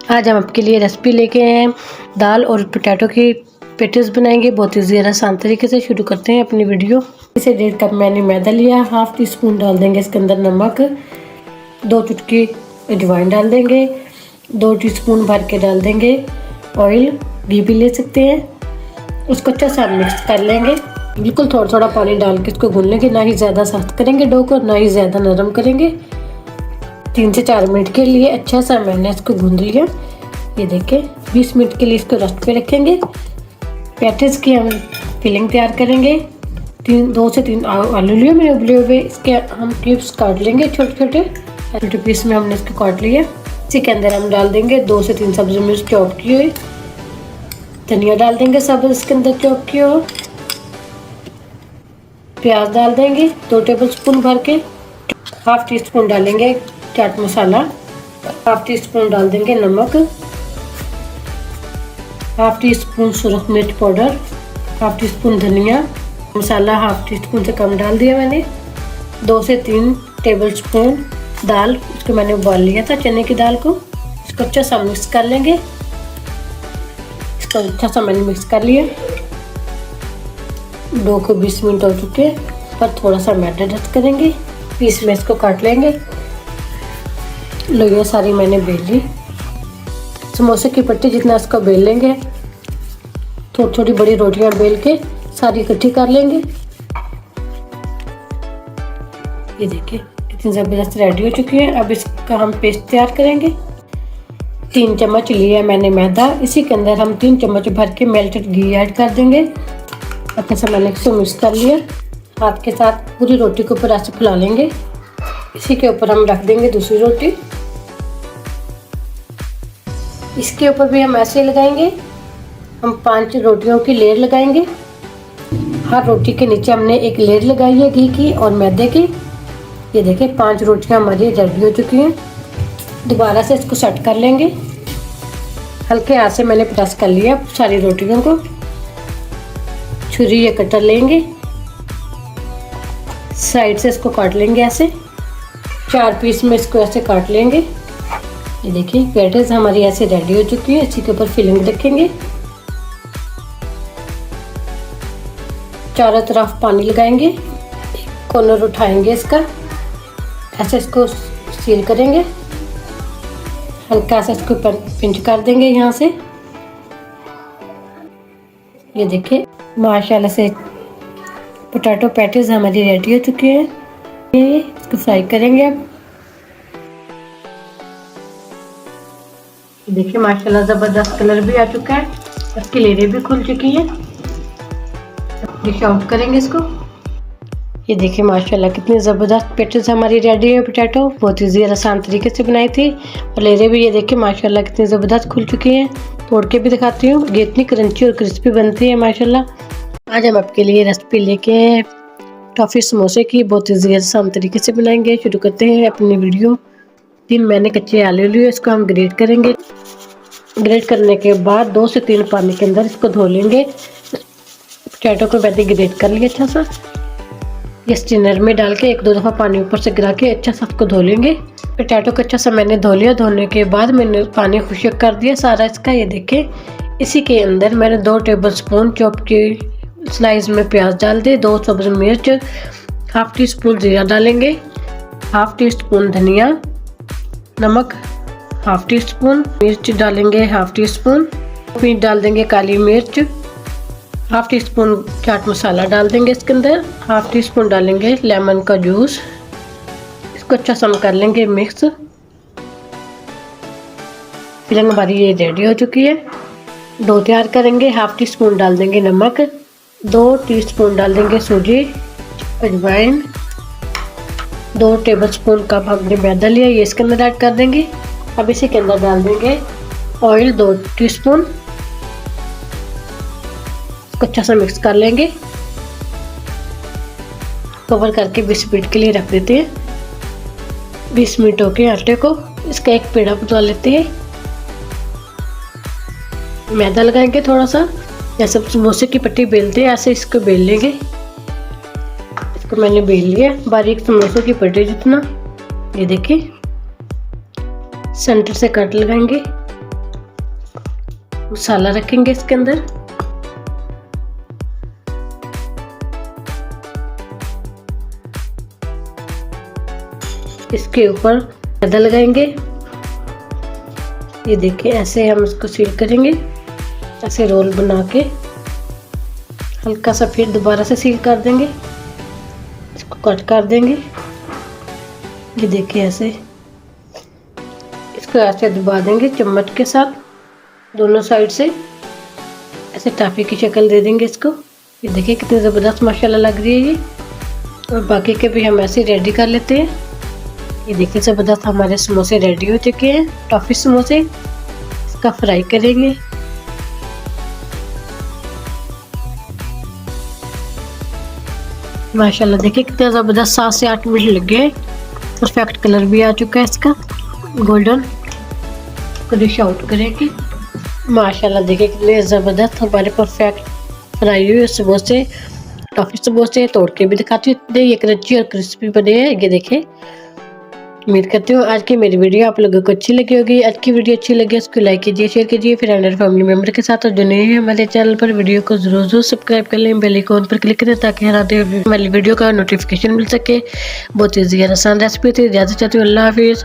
आज हम आपके लिए रेसिपी लेके आए हैं, दाल और पोटैटो की पेटीज बनाएंगे बहुत ही ज़्यादा आसान तरीके से। शुरू करते हैं अपनी वीडियो। इसे 1.5 कप मैंने मैदा लिया, हाफ टी स्पून डाल देंगे इसके अंदर नमक, 2 चुटकी अजवाइन डाल देंगे, 2 टीस्पून भर के डाल देंगे ऑयल, घी भी ले सकते हैं। उसको अच्छा सा मिक्स कर लेंगे, बिल्कुल थोड़ा थोड़ा पानी डाल के इसको गूंथ लेंगे, ना ही ज़्यादा सख्त करेंगे डो को, ना ही ज़्यादा नरम करेंगे। 3 से 4 मिनट के लिए अच्छा सा मैंने इसको गूंथ लिया। ये देखिए 20 मिनट के लिए इसको रेस्ट पे रखेंगे। पैटीज की हम फिलिंग तैयार करेंगे। 2 से 3 आलू लिए मैंने उबले हुए, इसके हम क्यूब्स काट लेंगे छोटे छोटे पीस में हमने इसको काट लिया। इसी के अंदर हम डाल देंगे 2 से 3 सब्जी मिर्च चॉप की हुई, धनिया डाल देंगे सब इसके अंदर चॉप किया हुआ, प्याज डाल देंगे 2 टेबल स्पून भर के, हाफ टी स्पून डालेंगे chaat masala, half tea spoon डाल देंगे नमक, हाफ टी स्पून सुरख मिर्च पाउडर, हाफ टी स्पून धनिया मसाला हाफ टी स्पून से कम डाल दिया मैंने। 2 से 3 टेबल स्पून दाल, उसको मैंने उबाल लिया था चने की दाल को, इसको अच्छा सा मिक्स कर लेंगे। इसको अच्छा सा मैंने मिक्स कर लिया। डो को 20 मिनट हो चुके हैं, पर थोड़ा सा मैदा ऐड करेंगे, पीस में इसको काट लेंगे। लो ये सारी मैंने बेल ली, समोसे की पट्टी जितना इसको बेल लेंगे, थोड़ी थोड़ी बड़ी रोटियां बेल के सारी इकट्ठी कर लेंगे। ये देखिए कितनी ज़बरदस्त रेडी हो चुकी है। अब इसका हम पेस्ट तैयार करेंगे। 3 चम्मच लिया मैंने मैदा, इसी के अंदर हम 3 चम्मच भर के मेल्टेड घी ऐड कर देंगे। अच्छा सा मैंने इसको मिक्स कर लिया, हाथ के साथ पूरी रोटी के ऊपर ऐसे फैला लेंगे। इसी के ऊपर हम रख देंगे दूसरी रोटी, इसके ऊपर भी हम ऐसे लगाएंगे। हम 5 रोटियों की लेयर लगाएंगे। हर रोटी के नीचे हमने एक लेयर लगाई है घी की और मैदे की। ये देखिए 5 रोटियां हमारी रेडी हो चुकी हैं। दोबारा से इसको सेट कर लेंगे। हल्के हाथ से मैंने प्रेस कर लिया सारी रोटियों को। छुरी या कटर लेंगे, साइड से इसको काट लेंगे ऐसे, 4 पीस में इसको ऐसे काट लेंगे। ये देखिए पैटीज हमारी ऐसे रेडी हो चुकी है। इसी के ऊपर फिलिंग रखेंगे, चारों तरफ पानी लगाएंगे, कॉर्नर उठाएंगे इसका, ऐसे इसको सील करेंगे, हल्का सा इसको पिंच कर देंगे यहाँ से। ये देखिए माशाल्लाह से पोटैटो पैटीज हमारी रेडी हो चुकी है। ये इसको फ्राई करेंगे। अब देखिए माशाल्लाह ज़बरदस्त कलर भी आ चुका है, इसकी लेयरें भी खुल चुकी हैं। डिश आउट करेंगे इसको। ये देखिए माशाल्लाह कितनी ज़बरदस्त पैटीज हमारी रेडी है। पोटैटो बहुत ही ज़्यादा आसान तरीके से बनाई थी, और लेयरें भी ये देखिए माशाल्लाह कितनी ज़बरदस्त खुल चुकी हैं। तोड़ के भी दिखाती हूँ, ये इतनी क्रंची और क्रिस्पी बनती है माशाल्लाह। आज हम आपके लिए रेसिपी लेके आए हैं टॉफ़ी समोसे की, बहुत ही ज़्यादा आसान तरीके से बनाएंगे। शुरू करते हैं अपनी वीडियो। 3 मैंने कच्चे आलू लिए, इसको हम ग्रेट करेंगे। ग्रेट करने के बाद 2 से 3 पानी के अंदर इसको धो लेंगे। पोटैटो को मैंने ग्रेट कर लिया अच्छा सा, ये स्ट्रेनर में डाल के 1-2 दफ़ा पानी ऊपर से गिरा के अच्छा सा इसको धो लेंगे। पोटैटो को अच्छा सा मैंने धो लिया। धोने के बाद मैंने पानी खुश्क कर दिया सारा इसका। ये देखें इसी के अंदर मैंने 2 टेबल स्पून चॉप की स्लाइस में प्याज डाल दिए, 2 सब्ज़ी मिर्च, हाफ टी स्पून जीरा डालेंगे, हाफ टी स्पून धनिया, नमक हाफ टी स्पून, मिर्च डालेंगे हाफ टी स्पून, फिर डाल देंगे काली मिर्च, half tea spoon chaat masala डाल देंगे इसके अंदर, हाफ टी स्पून डालेंगे लेमन का जूस। इसको अच्छा सा कर लेंगे मिक्स। फिलिंग हमारी ये रेडी हो चुकी है। डो तैयार करेंगे। हाफ टी स्पून डाल देंगे नमक, 2 टीस्पून डाल देंगे सूजी, अजवाइन, 2 टेबल स्पून का हमने मैदा लिया, ये इसके अंदर ऐड कर देंगे। अब इसी के अंदर डाल देंगे ऑयल 2 टीस्पून, इसको अच्छा सा मिक्स कर लेंगे। कवर करके 20 मिनट के लिए रख देते हैं। 20 मिनट हो गए आटे को, इसका एक पेड़ा बना लेते हैं। मैदा लगाएंगे थोड़ा सा, जैसे समोसे की पट्टी बेलते हैं ऐसे इसको बेल लेंगे। इसको मैंने बेल लिया बारीक समोसों की पट्टी जितना। ये देखिए सेंटर से कट लगाएंगे, मसाला रखेंगे इसके अंदर। इसके ऊपर मैदा लगाएंगे। ये देखिए ऐसे हम इसको सील करेंगे, ऐसे रोल बना के हल्का सा फिर दोबारा से सील कर देंगे। इसको कट कर देंगे। ये देखिए ऐसे इसको ऐसे दबा देंगे चम्मच के साथ दोनों साइड से, ऐसे टाफी की शक्ल दे देंगे इसको। ये देखिए कितनी ज़बरदस्त माशाल्लाह लग रही है ये। और बाकी के भी हम ऐसे रेडी कर लेते हैं। ये देखिए ज़बरदस्त हमारे समोसे रेडी हो चुके हैं, टॉफ़ी समोसे। इसका फ्राई करेंगे। माशाल्लाह देखिए कितना ज़बरदस्त 7 से 8 मिनट लग गए। परफेक्ट कलर भी आ चुका है इसका गोल्डन। डिश आउट करेंगे। माशाल्लाह देखिए कितने ज़बरदस्त हमारे परफेक्ट फ्राई हुए समोसे, टॉफ़ी समोसे। तोड़ के भी दिखाती हूँ, ये क्रंची और क्रिस्पी बने हैं। ये देखें। उम्मीद करती हूँ आज की मेरी वीडियो आप लोगों को अच्छी लगी होगी। आज की वीडियो अच्छी लगी उसको लाइक कीजिए, शेयर कीजिए, फिर अंडर फैमिली मेम्बर के साथ। और जो नए हैं हमारे चैनल पर वीडियो को जरूर सब्सक्राइब कर लें, बेल आइकन पर क्लिक करें ताकि हर आते हमारी वीडियो का नोटिफिकेशन मिल सके। बहुत ईजी और आसान रेसिपी थी। इजाज़त चाहती हूँ। अल्लाह हाफिज़।